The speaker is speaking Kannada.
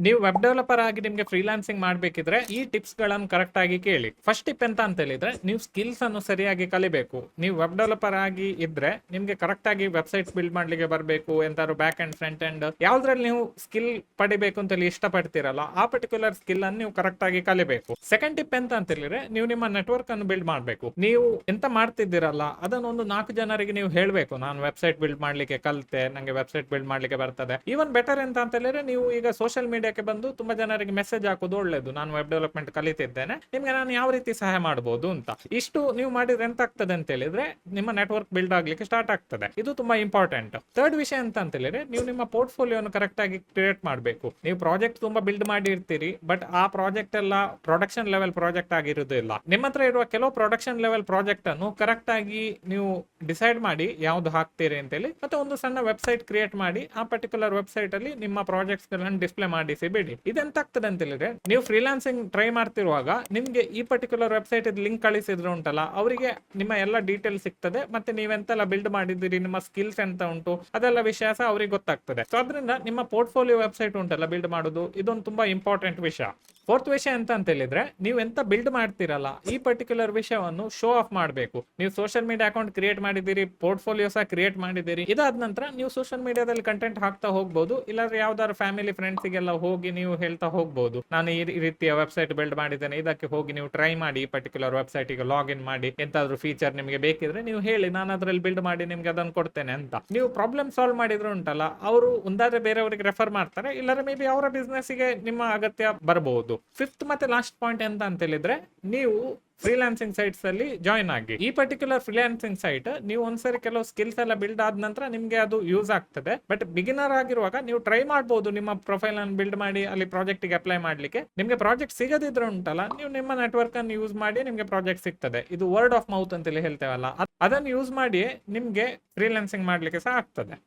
ನೀವು ವೆಬ್ ಡೆವಲಪರ್ ಆಗಿ ನಿಮ್ಗೆ ಫ್ರೀಲಾನ್ಸಿಂಗ್ ಮಾಡ್ಬೇಕಿದ್ರೆ ಈ ಟಿಪ್ಸ್ ಗಳನ್ನು ಕರೆಕ್ಟ್ ಆಗಿ ಕೇಳಿ. ಫಸ್ಟ್ ಟಿಪ್ ಎಂತ ಅಂತ ಹೇಳಿದ್ರೆ, ನೀವು ಸ್ಕಿಲ್ಸ್ ಅನ್ನು ಸರಿಯಾಗಿ ಕಲಿಬೇಕು. ನೀವು ವೆಬ್ ಡೆವಲಪರ್ ಆಗಿ ಇದ್ರೆ ನಿಮ್ಗೆ ಕರೆಕ್ಟ್ ಆಗಿ ವೆಬ್ಸೈಟ್ಸ್ ಬಿಲ್ಡ್ ಮಾಡ್ಲಿಕ್ಕೆ ಬರಬೇಕು. ಎಂತಾದ್ರು ಬ್ಯಾಕ್ ಅಂಡ್ ಫ್ರಂಟ್ ಅಂಡ್ ಯಾವ್ದ್ರಲ್ಲಿ ನೀವು ಸ್ಕಿಲ್ ಪಡಿಬೇಕು ಅಂತ ಹೇಳಿ ಇಷ್ಟಪಡ್ತೀರಲ್ಲ, ಆ ಪರ್ಟಿಕ್ಯುಲರ್ ಸ್ಕಿಲ್ ಅನ್ನು ನೀವು ಕರೆಕ್ಟ್ ಆಗಿ ಕಲಿಬೇಕು. ಸೆಕೆಂಡ್ ಟಿಪ್ ಎಂತ ಅಂತ ಹೇಳಿದ್ರೆ, ನೀವು ನಿಮ್ಮ ನೆಟ್ವರ್ಕ್ ಅನ್ನು ಬಿಲ್ಡ್ ಮಾಡಬೇಕು. ನೀವು ಎಂತ ಮಾಡ್ತಿದ್ದೀರಲ್ಲ ಅದನ್ನ ಒಂದು 4 ಜನರಿಗೆ ನೀವು ಹೇಳ್ಬೇಕು, ನಾನು ವೆಬ್ಸೈಟ್ ಬಿಲ್ಡ್ ಮಾಡ್ಲಿಕ್ಕೆ ಕಲಿತೆ, ನಂಗೆ ವೆಬ್ಸೈಟ್ ಬಿಲ್ಡ್ ಮಾಡ್ಲಿಕ್ಕೆ ಬರ್ತದೆ. ಈವನ್ ಬೆಟರ್ ಎಂತ ಅಂತ ಹೇಳಿದ್ರೆ, ನೀವು ಈಗ ಸೋಷಿಯಲ್ ಮೀಡಿಯಾಕ್ಕೆ ಬಂದು ತುಂಬಾ ಜನರಿಗೆ ಮೆಸೇಜ್ ಹಾಕೋದು ಒಳ್ಳೇದು, ನಾನು ವೆಬ್ ಡೆವಲಪ್ಮೆಂಟ್ ಕಲಿತಿದ್ದೇನೆ, ನಿಮ್ಗೆ ನಾನು ಯಾವ ರೀತಿ ಸಹಾಯ ಮಾಡಬಹುದು ಅಂತ. ಇಷ್ಟು ನೀವು ಮಾಡಿದ್ರೆ ಎಂತ ಆಗ್ತದೆ ಅಂತ ಹೇಳಿದ್ರೆ, ನಿಮ್ಮ ನೆಟ್ವರ್ಕ್ ಬಿಲ್ಡ್ ಆಗ್ಲಿಕ್ಕೆ ಸ್ಟಾರ್ಟ್ ಆಗ್ತದೆ. ಇದು ತುಂಬಾ ಇಂಪಾರ್ಟೆಂಟ್. ಥರ್ಡ್ ವಿಷಯ ಅಂತ ಹೇಳಿದ್ರೆ, ನೀವು ನಿಮ್ಮ ಪೋರ್ಟ್ಫೋಲಿಯೋನ ಕರೆಕ್ಟ್ ಆಗಿ ಕ್ರಿಯೇಟ್ ಮಾಡಬೇಕು. ನೀವು ಪ್ರಾಜೆಕ್ಟ್ ತುಂಬಾ ಬಿಲ್ಡ್ ಮಾಡಿರ್ತೀರಿ, ಬಟ್ ಆ ಪ್ರಾಜೆಕ್ಟ್ ಎಲ್ಲ ಪ್ರೊಡಕ್ಷನ್ ಲೆವೆಲ್ ಪ್ರಾಜೆಕ್ಟ್ ಆಗಿರುವುದಿಲ್ಲ. ನಿಮ್ಮ ಹತ್ರ ಇರುವ ಕೆಲವು ಪ್ರೊಡಕ್ಷನ್ ಲೆವೆಲ್ ಪ್ರಾಜೆಕ್ಟ್ ಅನ್ನು ಕರೆಕ್ಟ್ ಆಗಿ ನೀವು ಡಿಸೈಡ್ ಮಾಡಿ ಯಾವ್ದು ಹಾಕ್ತೀರಿ ಅಂತೇಳಿ, ಮತ್ತೆ ಒಂದು ಸಣ್ಣ ವೆಬ್ಸೈಟ್ ಕ್ರಿಯೇಟ್ ಮಾಡಿ ಆ ಪರ್ಟಿಕ್ಯುಲರ್ ವೆಬ್ಸೈಟ್ ಅಲ್ಲಿ ನಿಮ್ಮ ಪ್ರಾಜೆಕ್ಟ್ಸ್ ಗಳನ್ನು ಡಿಸ್ಪ್ಲೇ ಮಾಡಿಸಿ ಬಿಡಿ. ಇದೆಂತ ಆಗ್ತದೆ ಅಂತ ಹೇಳಿದ್ರೆ, ನೀವು ಫ್ರೀಲಾನ್ಸಿಂಗ್ ಟ್ರೈ ಮಾಡ್ತಿರುವಾಗ ನಿಮ್ಗೆ ಈ ಪರ್ಟಿಕ್ಯುಲರ್ ವೆಬ್ಸೈಟ್ ಲಿಂಕ್ ಕಳಿಸಿದ್ರು ಉಂಟಲ್ಲ, ಅವರಿಗೆ ನಿಮ್ಮ ಎಲ್ಲ ಡೀಟೇಲ್ಸ್ ಸಿಗ್ತದೆ, ಮತ್ತೆ ನೀವೆಂತೆಲ್ಲ ಬಿಲ್ಡ್ ಮಾಡಿದ್ದೀರಿ, ನಿಮ್ಮ ಸ್ಕಿಲ್ಸ್ ಎಂತ ಉಂಟು ಅದೆಲ್ಲ ವಿಷಯ ಸಹ ಅವ್ರಿಗೆ ಗೊತ್ತಾಗ್ತದೆ. ಸೊ ಅದರಿಂದ ನಿಮ್ಮ ಪೋರ್ಟ್ಫೋಲಿಯೋ ವೆಬ್ಸೈಟ್ ಉಂಟಲ್ಲ ಬಿಲ್ಡ್ ಮಾಡೋದು, ಇದೊಂದು ತುಂಬಾ ಇಂಪಾರ್ಟೆಂಟ್ ವಿಷಯ. ಫೋರ್ತ್ ವಿಷಯ ಎಂತ ಅಂತ ಹೇಳಿದ್ರೆ, ನೀವು ಎಂತ ಬಿಲ್ಡ್ ಮಾಡ್ತಿರಲ್ಲ ಈ ಪರ್ಟಿಕ್ಯುಲರ್ ವಿಷಯವನ್ನು ಶೋ ಆಫ್ ಮಾಡಬೇಕು. ನೀವು ಸೋಷಿಯಲ್ ಮೀಡಿಯಾ ಅಕೌಂಟ್ ಕ್ರಿಯೇಟ್ ಮಾಡಿದ್ದೀರಿ, ಪೋರ್ಟ್ಫೋಲಿಯೋ ಸಹ ಕ್ರಿಯೇಟ್ ಮಾಡಿದ್ದೀರಿ, ಇದಾದ ನಂತರ ನೀವು ಸೋಷಿಯಲ್ ಮೀಡಿಯಾದಲ್ಲಿ ಕಂಟೆಂಟ್ ಹಾಕ್ತಾ ಹೋಗ್ಬೋದು. ಇಲ್ಲಾಂದ್ರೆ ಯಾವ್ದಾದ್ರು ಫ್ಯಾಮಿಲಿ ಫ್ರೆಂಡ್ಸ್ಗೆಲ್ಲ ಹೋಗಿ ನೀವು ಹೇಳ್ತಾ ಹೋಗ್ಬೋದು, ನಾನು ಈ ರೀತಿಯ ವೆಬ್ಸೈಟ್ ಬಿಲ್ಡ್ ಮಾಡಿದ್ದೇನೆ, ಇದಕ್ಕೆ ಹೋಗಿ ನೀವು ಟ್ರೈ ಮಾಡಿ, ಈ ಪರ್ಟಿಕ್ಯುಲರ್ ವೆಬ್ಸೈಟ್ ಗೆ ಲಾಗಿನ್ ಮಾಡಿ, ಎಂತಾದ್ರೂ ಫೀಚರ್ ನಿಮಗೆ ಬೇಕಿದ್ರೆ ನೀವು ಹೇಳಿ, ನಾನು ಅದ್ರಲ್ಲಿ ಬಿಲ್ಡ್ ಮಾಡಿ ನಿಮ್ಗೆ ಅದನ್ನು ಕೊಡ್ತೇನೆ ಅಂತ. ನೀವು ಪ್ರಾಬ್ಲಮ್ ಸಾಲ್ವ್ ಮಾಡಿದ್ರು ಉಂಟಲ್ಲ, ಅವರು ಒಂದಾದ್ರೆ ಬೇರೆಯವರಿಗೆ ರೆಫರ್ ಮಾಡ್ತಾರೆ, ಇಲ್ಲಾಂದ್ರೆ ಮೇ ಬಿ ಅವರ ಬಿಸ್ನೆಸ್ ಗೆ ನಿಮ್ಮ ಅಗತ್ಯ ಬರಬಹುದು. ಫಿಫ್ತ್ ಮತ್ತೆ ಲಾಸ್ಟ್ ಪಾಯಿಂಟ್ ಎಂತ ಅಂತ ಹೇಳಿದ್ರೆ, ನೀವು ಫ್ರೀಲಾನ್ಸಿಂಗ್ ಸೈಟ್ಸ್ ಅಲ್ಲಿ ಜಾಯ್ನ್ ಆಗಿ. ಈ ಪರ್ಟಿಕ್ಯುಲರ್ ಫ್ರೀಲಾನ್ಸಿಂಗ್ ಸೈಟ್ ನೀವು ಒಂದ್ಸರಿ ಕೆಲವು ಸ್ಕಿಲ್ಸ್ ಎಲ್ಲ ಬಿಲ್ಡ್ ಆದ ನಂತರ ನಿಮ್ಗೆ ಅದು ಯೂಸ್ ಆಗ್ತದೆ. ಬಟ್ ಬಿಗಿನರ್ ಆಗಿರುವಾಗ ನೀವು ಟ್ರೈ ಮಾಡಬಹುದು ನಿಮ್ಮ ಪ್ರೊಫೈಲ್ ಅನ್ನು ಬಿಲ್ಡ್ ಮಾಡಿ ಅಲ್ಲಿ ಪ್ರಾಜೆಕ್ಟ್ ಗೆ ಅಪ್ಲೈ ಮಾಡ್ಲಿಕ್ಕೆ. ನಿಮ್ಗೆ ಪ್ರಾಜೆಕ್ಟ್ ಸಿಗದಿದ್ರೆ ಉಂಟಲ್ಲ, ನೀವು ನಿಮ್ಮ ನೆಟ್ವರ್ಕ್ ಅನ್ನು ಯೂಸ್ ಮಾಡಿ ನಿಮ್ಗೆ ಪ್ರಾಜೆಕ್ಟ್ ಸಿಗ್ತದೆ. ಇದು ವರ್ಡ್ ಆಫ್ ಮೌತ್ ಅಂತೇಳಿ ಹೇಳ್ತೇವಲ್ಲ, ಅದನ್ನು ಯೂಸ್ ಮಾಡಿ ನಿಮ್ಗೆ ಫ್ರೀಲಾನ್ಸಿಂಗ್ ಮಾಡ್ಲಿಕ್ಕೆ ಸಹ ಆಗ್ತದೆ.